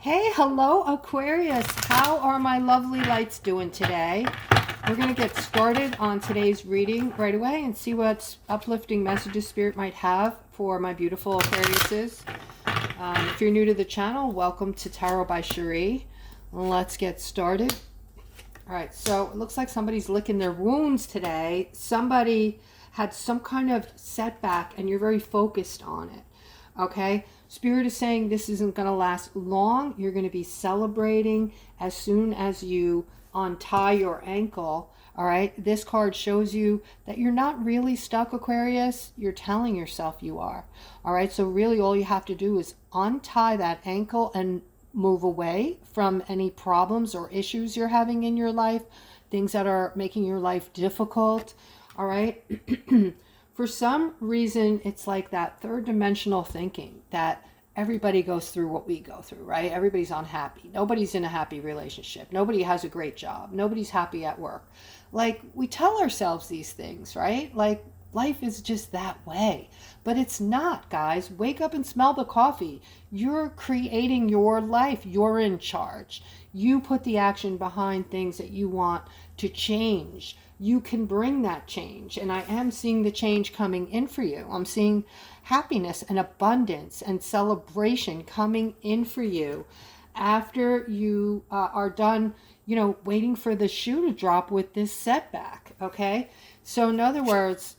Hey, hello Aquarius. How are my lovely lights doing today? We're going to get started on today's reading right away and see what uplifting messages Spirit might have for my beautiful Aquariuses. If you're new to the channel, welcome to Tarot by Cherie. Let's get started. All right, so it looks like somebody's licking their wounds today. Somebody had some kind of setback and you're very focused on it. Okay, Spirit is saying this isn't going to last long. You're going to be celebrating as soon as you untie your ankle. All right, this card shows you that you're not really stuck, Aquarius. You're telling yourself you are. All right, so really all you have to do is untie that ankle and move away from any problems or issues you're having in your life, things that are making your life difficult. All right. For some reason, it's like that third dimensional thinking that everybody goes through what we go through, right? Everybody's unhappy. Nobody's in a happy relationship. Nobody has a great job. Nobody's happy at work. Like, we tell ourselves these things, right? Like, life is just that way. But it's not, guys. Wake up and smell the coffee. You're creating your life. You're in charge. You put the action behind things that you want to change. You can bring that change. And I am seeing the change coming in for you. I'm seeing happiness and abundance and celebration coming in for you after you are done, waiting for the shoe to drop with this setback. Okay. So in other words,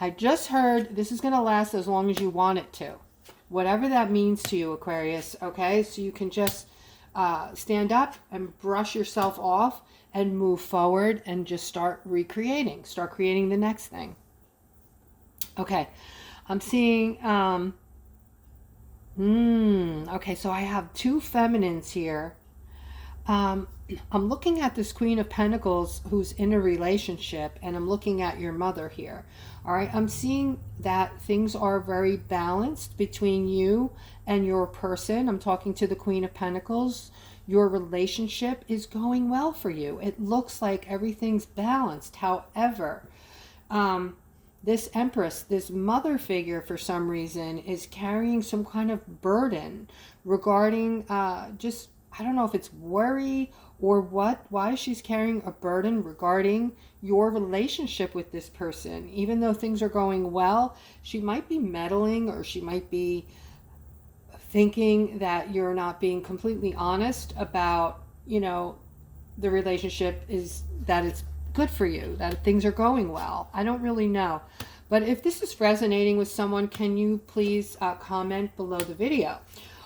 I just heard this is going to last as long as you want it to. Whatever that means to you, Aquarius. Okay. So you can just stand up and brush yourself off and move forward and just start recreating. Start creating the next thing. Okay. I'm seeing, okay, so I have two feminines here. I'm looking at this Queen of Pentacles who's in a relationship, and I'm looking at your mother here. All right, I'm seeing that things are very balanced between you and your person. I'm talking to the Queen of Pentacles. Your relationship is going well for you. It looks like everything's balanced. However, this Empress, this mother figure, for some reason, is carrying some kind of burden regarding just, I don't know if it's worry or what, why she's carrying a burden regarding your relationship with this person. Even though things are going well, she might be meddling, or she might be thinking that you're not being completely honest about, the relationship is that it's good for you, that things are going well. I don't really know. But if this is resonating with someone, can you please comment below the video?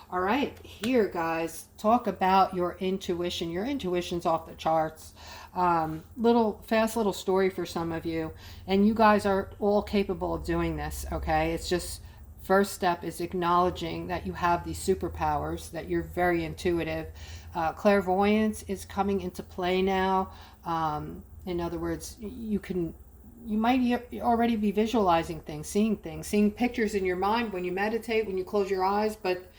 All right, here, guys, talk about your intuition. Your intuition's off the charts. Fast little story for some of you. And you guys are all capable of doing this, okay? It's just, first step is acknowledging that you have these superpowers, that you're very intuitive. Clairvoyance is coming into play now. In other words, you might already be visualizing things, seeing pictures in your mind when you meditate, when you close your eyes, but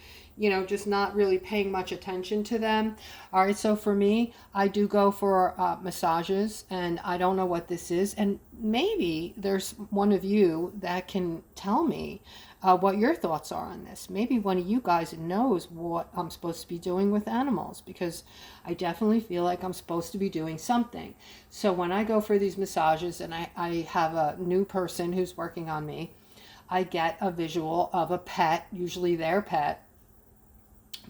just not really paying much attention to them. All right, so for me, I do go for massages, and I don't know what this is. And maybe there's one of you that can tell me what your thoughts are on this. Maybe one of you guys knows what I'm supposed to be doing with animals, because I definitely feel like I'm supposed to be doing something. So when I go for these massages and I have a new person who's working on me, I get a visual of a pet, usually their pet,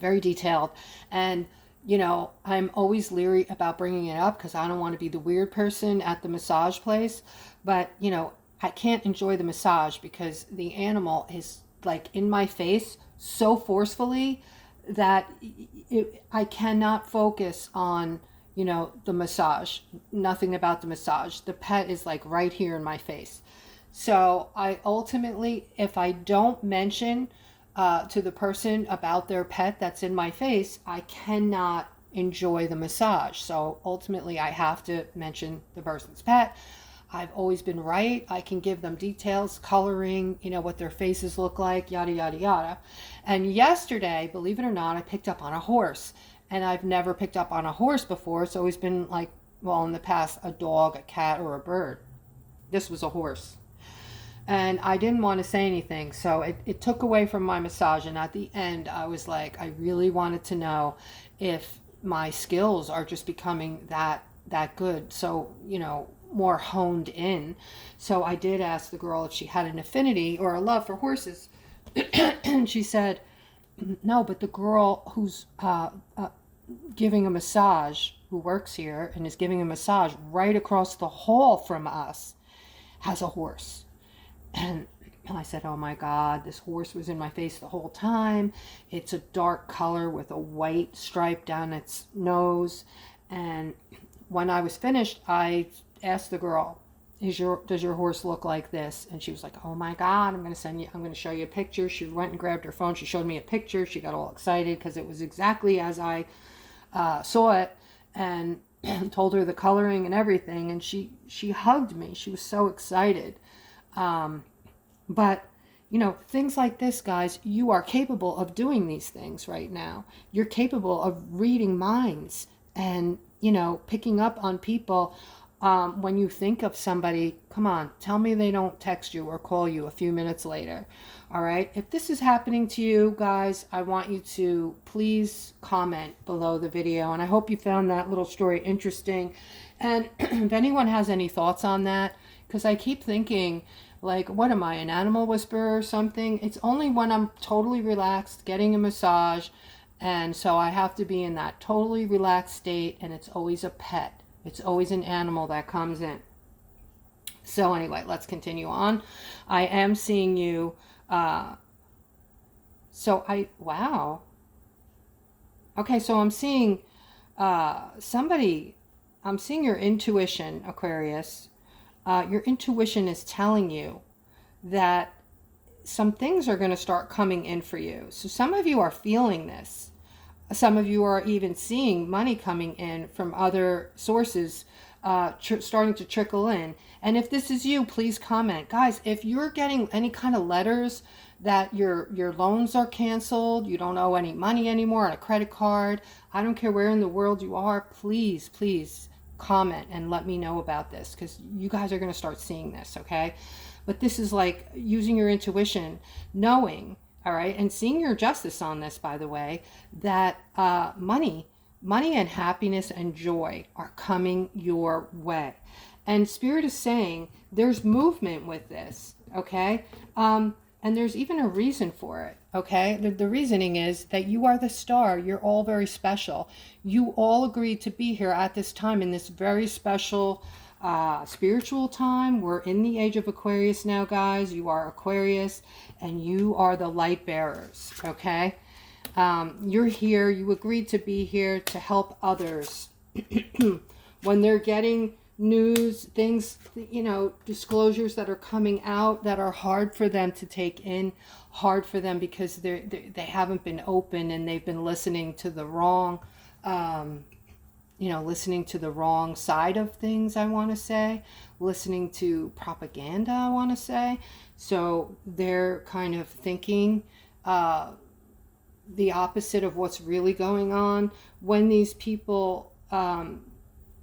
very detailed. And I'm always leery about bringing it up because I don't want to be the weird person at the massage place. But I can't enjoy the massage because the animal is like in my face so forcefully that I cannot focus on the massage. Nothing about the massage. The pet is like right here in my face. So I ultimately, if I don't mention to the person about their pet that's in my face, I cannot enjoy the massage. So ultimately I have to mention the person's pet. I've always been right. I can give them details, coloring, what their faces look like, yada, yada, yada. And yesterday, believe it or not, I picked up on a horse. And I've never picked up on a horse before. It's always been in the past, a dog, a cat, or a bird. This was a horse. And I didn't want to say anything, so it took away from my massage. And at the end, I was like, I really wanted to know if my skills are just becoming that good, so more honed in. So I did ask the girl if she had an affinity or a love for horses. And she said no, but the girl who's giving a massage, who works here and is giving a massage right across the hall from us, has a horse. And I said, oh my God, this horse was in my face the whole time. It's a dark color with a white stripe down its nose. And when I was finished, I asked the girl, does your horse look like this? And she was like, oh my God, I'm going to show you a picture. She went and grabbed her phone. She showed me a picture. She got all excited because it was exactly as I saw it, and told her the coloring and everything. And she hugged me. She was so excited. But things like this, guys, you are capable of doing these things right now. You're capable of reading minds and, picking up on people. When you think of somebody, come on, tell me they don't text you or call you a few minutes later. All right. If this is happening to you guys, I want you to please comment below the video. And I hope you found that little story interesting. And if anyone has any thoughts on that, because I keep thinking, like, what am I, an animal whisperer or something? It's only when I'm totally relaxed, getting a massage. And so I have to be in that totally relaxed state. And it's always a pet. It's always an animal that comes in. So anyway, let's continue on. I am seeing you. Wow. Okay, so I'm seeing somebody. I'm seeing your intuition, Aquarius. Your intuition is telling you that some things are going to start coming in for you. So some of you are feeling this. Some of you are even seeing money coming in from other sources, starting to trickle in. And if this is you, please comment. Guys, if you're getting any kind of letters that your loans are canceled, you don't owe any money anymore on a credit card, I don't care where in the world you are, please comment and let me know about this, because you guys are going to start seeing this, okay? But this is like using your intuition, knowing, all right, and seeing your justice on this, by the way, that money and happiness and joy are coming your way. And Spirit is saying there's movement with this, okay? And there's even a reason for it, okay? The reasoning is that you are the star. You're all very special. You all agreed to be here at this time in this very special spiritual time. We're in the age of Aquarius now, guys. You are Aquarius, and you are the light bearers, okay? You're here. You agreed to be here to help others. When they're getting news, things, disclosures that are coming out that are hard for them to take in, hard for them because they haven't been open and they've been listening to the wrong, listening to the wrong side of things, I want to say, listening to propaganda, I want to say. So they're kind of thinking the opposite of what's really going on. When these people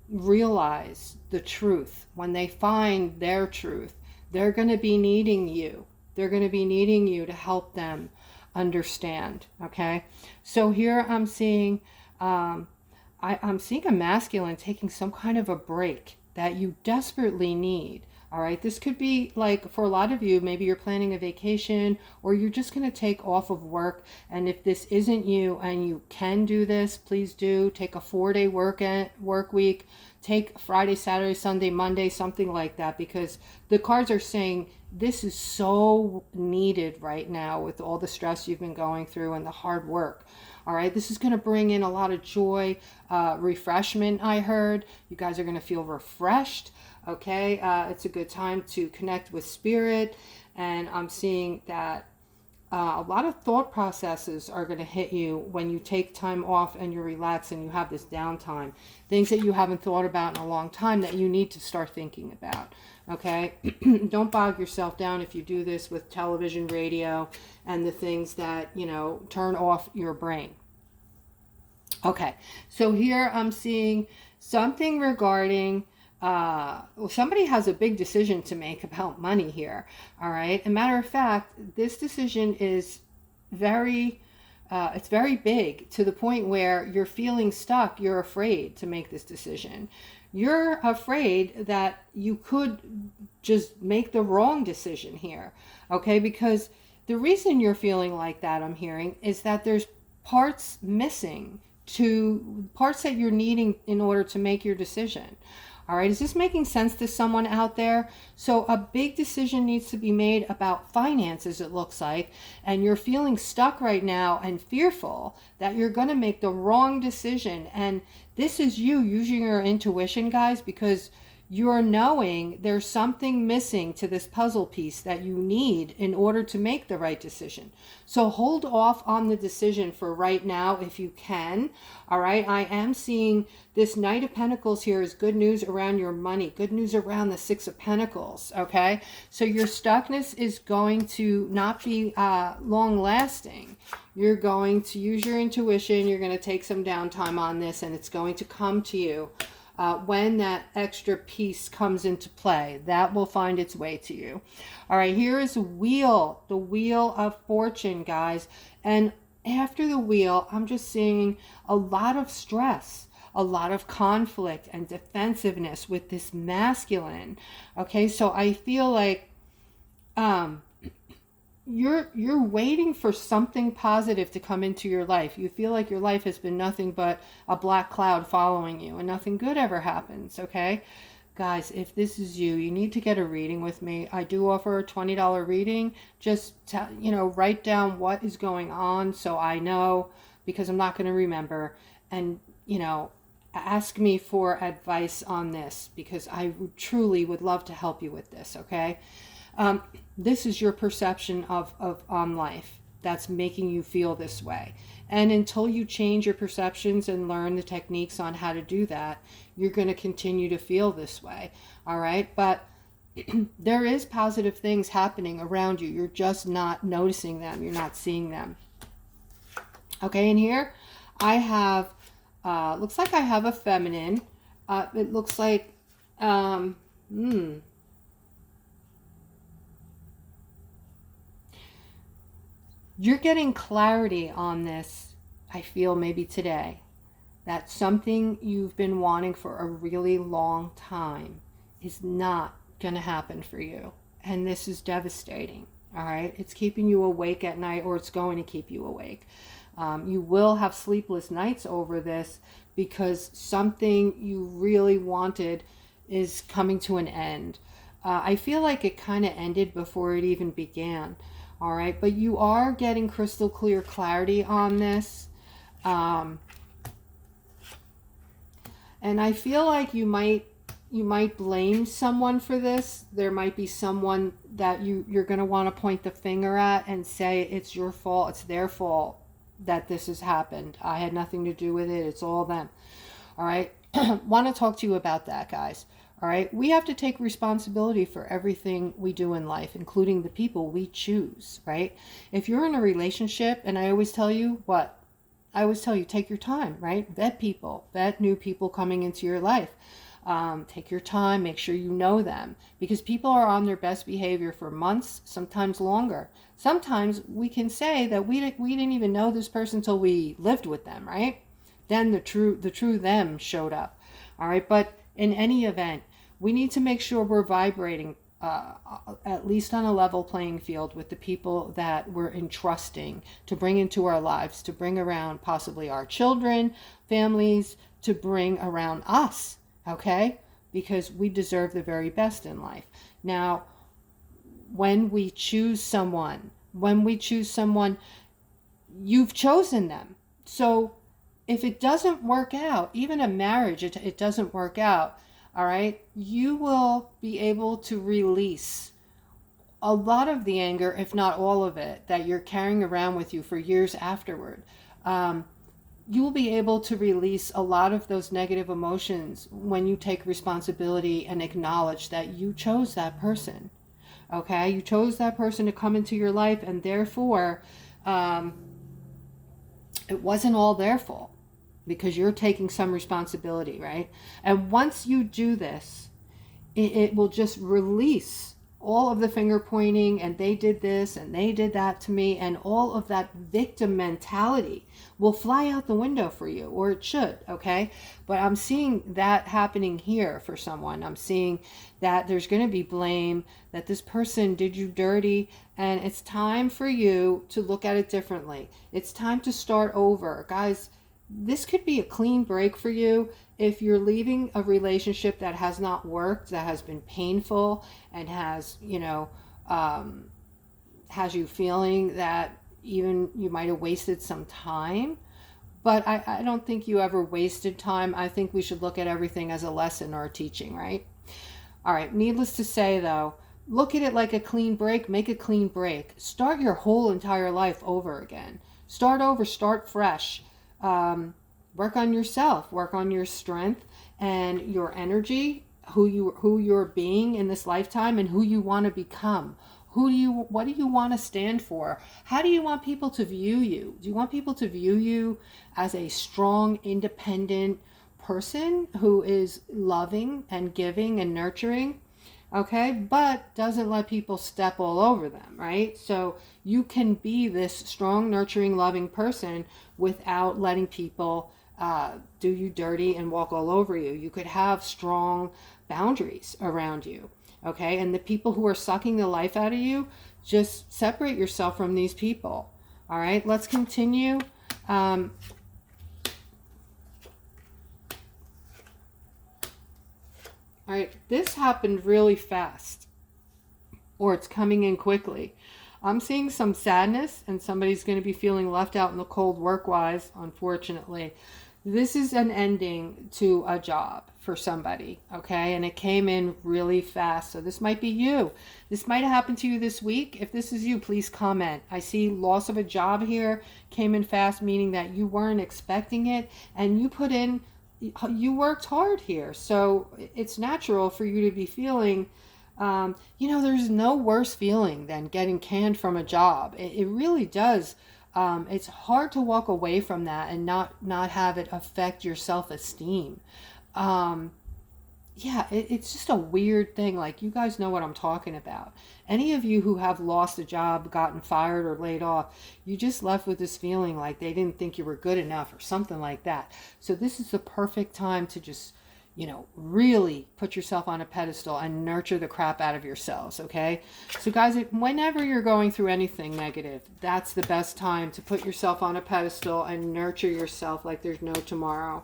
realize the truth, when they find their truth, they're going to be needing you. They're going to be needing you to help them understand, okay? So here I'm seeing I'm seeing a masculine taking some kind of a break that you desperately need. All right, this could be like, for a lot of you, maybe you're planning a vacation or you're just going to take off of work. And if this isn't you and you can do this, please do. Take a 4-day work week. Take Friday, Saturday, Sunday, Monday, something like that, because the cards are saying this is so needed right now with all the stress you've been going through and the hard work. All right, this is going to bring in a lot of joy, refreshment, I heard. You guys are going to feel refreshed. Okay, it's a good time to connect with spirit, and I'm seeing that a lot of thought processes are going to hit you when you take time off and you relax and you have this downtime. Things that you haven't thought about in a long time that you need to start thinking about. Okay, don't bog yourself down if you do this with television, radio, and the things that, turn off your brain. Okay, so here I'm seeing something regarding somebody has a big decision to make about money here. All right. A matter of fact, this decision is very, it's very big, to the point where you're feeling stuck. You're afraid to make this decision. You're afraid that you could just make the wrong decision here. Okay. Because the reason you're feeling like that, I'm hearing, is that there's parts missing, to parts that you're needing in order to make your decision. All right, is this making sense to someone out there? So a big decision needs to be made about finances, it looks like, and you're feeling stuck right now and fearful that you're going to make the wrong decision. And this is you using your intuition, guys, because you're knowing there's something missing to this puzzle piece that you need in order to make the right decision. So hold off on the decision for right now if you can. All right, I am seeing this Knight of Pentacles here is good news around your money, good news around the Six of Pentacles. Okay, so your stuckness is going to not be long lasting. You're going to use your intuition. You're going to take some downtime on this, and it's going to come to you. When that extra piece comes into play, that will find its way to you. All right, here is Wheel, the Wheel of Fortune, guys. And after the Wheel, I'm just seeing a lot of stress, a lot of conflict and defensiveness with this masculine. Okay, so I feel like you're waiting for something positive to come into your life. You feel like your life has been nothing but a black cloud following you, and nothing good ever happens. Okay, guys, if this is you, you need to get a reading with me. I do offer a $20 reading. Just write down what is going on so I know, because I'm not going to remember. And ask me for advice on this, because I truly would love to help you with this. Okay. This is your perception of on life that's making you feel this way. And until you change your perceptions and learn the techniques on how to do that, you're going to continue to feel this way. All right. But there is positive things happening around you. You're just not noticing them. You're not seeing them. Okay. And here I have, looks like I have a feminine. It looks like, you're getting clarity on this, I feel, maybe today. That something you've been wanting for a really long time is not going to happen for you. And this is devastating. All right. It's keeping you awake at night, or it's going to keep you awake. You will have sleepless nights over this, because something you really wanted is coming to an end. I feel like it kind of ended before it even began. All right, but you are getting crystal clear clarity on this. And I feel like you might blame someone for this. There might be someone that you're going to want to point the finger at and say it's your fault, it's their fault that this has happened. I had nothing to do with it. It's all them. All right. Want to talk to you about that, guys. All right. We have to take responsibility for everything we do in life, including the people we choose, right? If you're in a relationship, and I always tell you take your time, right? Vet people, vet new people coming into your life. Take your time, make sure you know them, because people are on their best behavior for months, sometimes longer. Sometimes we can say that we didn't even know this person until we lived with them, right? Then the true them showed up. All right. But in any event, we need to make sure we're vibrating at least on a level playing field with the people that we're entrusting to bring into our lives, to bring around possibly our children, families, to bring around us. Okay? Because we deserve the very best in life. Now, when we choose someone, you've chosen them. So if it doesn't work out, even a marriage, it doesn't work out, all right, you will be able to release a lot of the anger, if not all of it, that you're carrying around with you for years afterward. You will be able to release a lot of those negative emotions when you take responsibility and acknowledge that you chose that person. Okay, you chose that person to come into your life, and therefore it wasn't all their fault, because you're taking some responsibility, right? And once you do this, it will just release all of the finger pointing, and they did this and they did that to me, and all of that victim mentality will fly out the window for you, or it should, okay? But I'm seeing that happening here for someone. I'm seeing that there's going to be blame, that this person did you dirty, and it's time for you to look at it differently. It's time to start over. Guys, this could be a clean break for you. If you're leaving a relationship that has not worked, that has been painful, and has, has you feeling that even you might have wasted some time. But I don't think you ever wasted time. I think we should look at everything as a lesson or a teaching, right? All right, needless to say though, look at it like a clean break, make a clean break. Start your whole entire life over again. Start over, start fresh. Work on yourself, work on your strength and your energy, who you're being in this lifetime, and who you want to become. What do you want to stand for? How do you want people to view you? Do you want people to view you as a strong, independent person who is loving and giving and nurturing? Okay, but doesn't let people step all over them, right? So you can be this strong, nurturing, loving person without letting people do you dirty and walk all over you. You could have strong boundaries around you, okay? And the people who are sucking the life out of you, just separate yourself from these people. All right, let's continue. All right, this happened really fast, or it's coming in quickly. I'm seeing some sadness, and somebody's going to be feeling left out in the cold work-wise, unfortunately. This is an ending to a job for somebody, okay? And it came in really fast. So this might be you. This might have happened to you this week. If this is you, please comment. I see loss of a job here, came in fast, meaning that you weren't expecting it, and you worked hard here. So it's natural for you to be feeling, there's no worse feeling than getting canned from a job. It really does. It's hard to walk away from that and not have it affect your self-esteem. It's just a weird thing. Like, you guys know what I'm talking about. Any of you who have lost a job, gotten fired or laid off, you just left with this feeling like they didn't think you were good enough or something like that. So this is the perfect time to just, really put yourself on a pedestal and nurture the crap out of yourselves, okay? So guys, whenever you're going through anything negative, that's the best time to put yourself on a pedestal and nurture yourself like there's no tomorrow.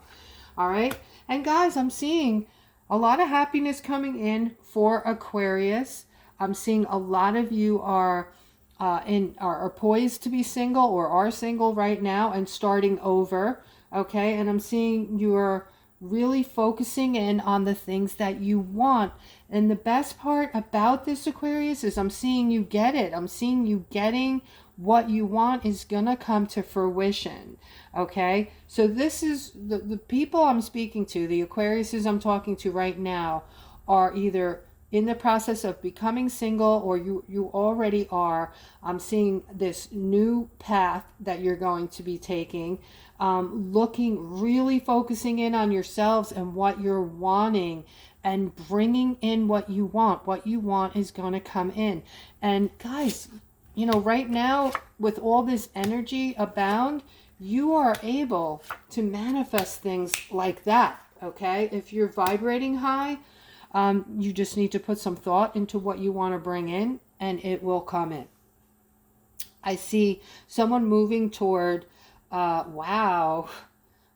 All right? And guys, I'm seeing a lot of happiness coming in for Aquarius. I'm seeing a lot of you are poised to be single, or are single right now and starting over, okay? And I'm seeing you're really focusing in on the things that you want. And the best part about this, Aquarius, is I'm seeing you get it. I'm seeing you getting what you want is gonna come to fruition, okay? So this is the people I'm speaking to, the Aquariuses I'm talking to right now, are either in the process of becoming single, or you already are. I'm seeing this new path that you're going to be taking, really focusing in on yourselves and what you're wanting, and bringing in what you want. What you want is going to come in. And guys, right now, with all this energy abound, you are able to manifest things like that, okay? If you're vibrating high, you just need to put some thought into what you want to bring in, and it will come in. I see someone moving toward, wow,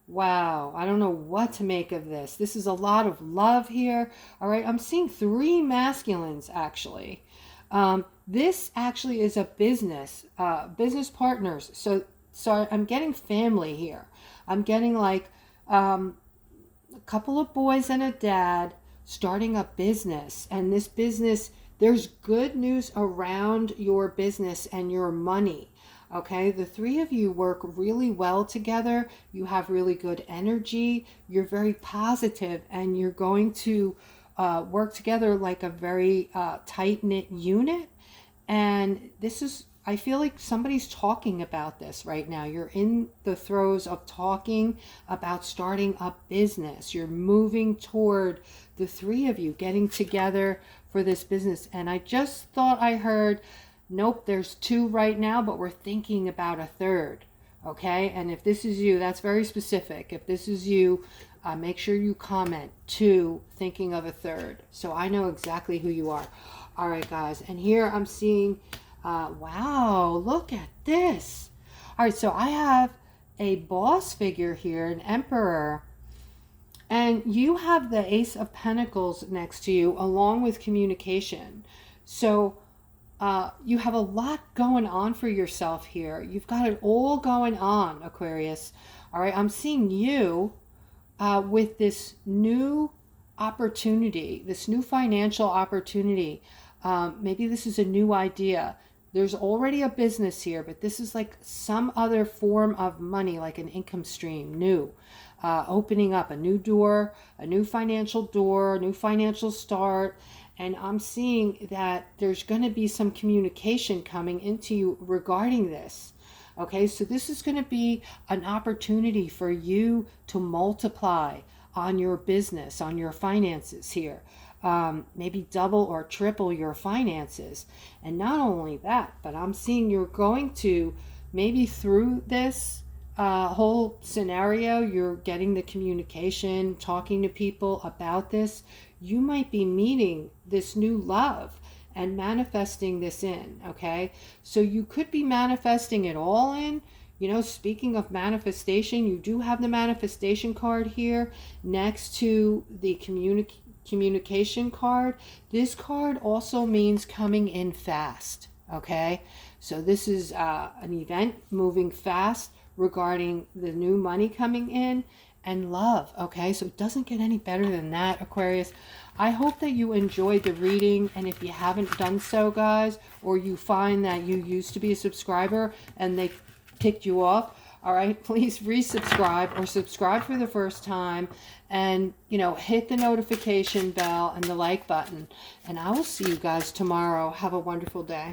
I don't know what to make of this. This is a lot of love here. All right, I'm seeing 3 masculines, actually. This actually is a business partners. So I'm getting family here. I'm getting like a couple of boys and a dad starting a business. And this business, there's good news around your business and your money. Okay, the 3 of you work really well together. You have really good energy. You're very positive, and you're going to work together like a very tight-knit unit. And this is I feel like somebody's talking about this right now. You're in the throes of talking about starting a business. You're moving toward the three of you getting together for this business. And I just thought I heard, nope, there's two right now, but we're thinking about a third. Okay, and if this is you, that's very specific. If this is you, make sure you comment two, thinking of a third, so I know exactly who you are. All right, guys, and here I'm seeing, wow, look at this. All right, so I have a boss figure here, an emperor, and you have the Ace of Pentacles next to you along with communication. So you have a lot going on for yourself here. You've got it all going on, Aquarius. All right, I'm seeing you with this new opportunity, this new financial opportunity. Maybe this is a new idea. There's already a business here, but this is like some other form of money, like an income stream, new. Opening up a new door, a new financial door, a new financial start. And I'm seeing that there's going to be some communication coming into you regarding this. Okay, so this is going to be an opportunity for you to multiply on your business, on your finances here. Maybe double or triple your finances. And not only that, but I'm seeing you're going to, maybe through this whole scenario, you're getting the communication, talking to people about this. You might be meeting this new love and manifesting this in, okay? So you could be manifesting it all in. You know, speaking of manifestation, you do have the manifestation card here next to the communication card. This card also means coming in fast, okay? So this is an event moving fast regarding the new money coming in and love, okay? So it doesn't get any better than that, Aquarius. I hope that you enjoyed the reading, and if you haven't done so, guys, or you find that you used to be a subscriber and they kicked you off, all right, please resubscribe or subscribe for the first time, and, you know, hit the notification bell and the like button, and I will see you guys tomorrow. Have a wonderful day.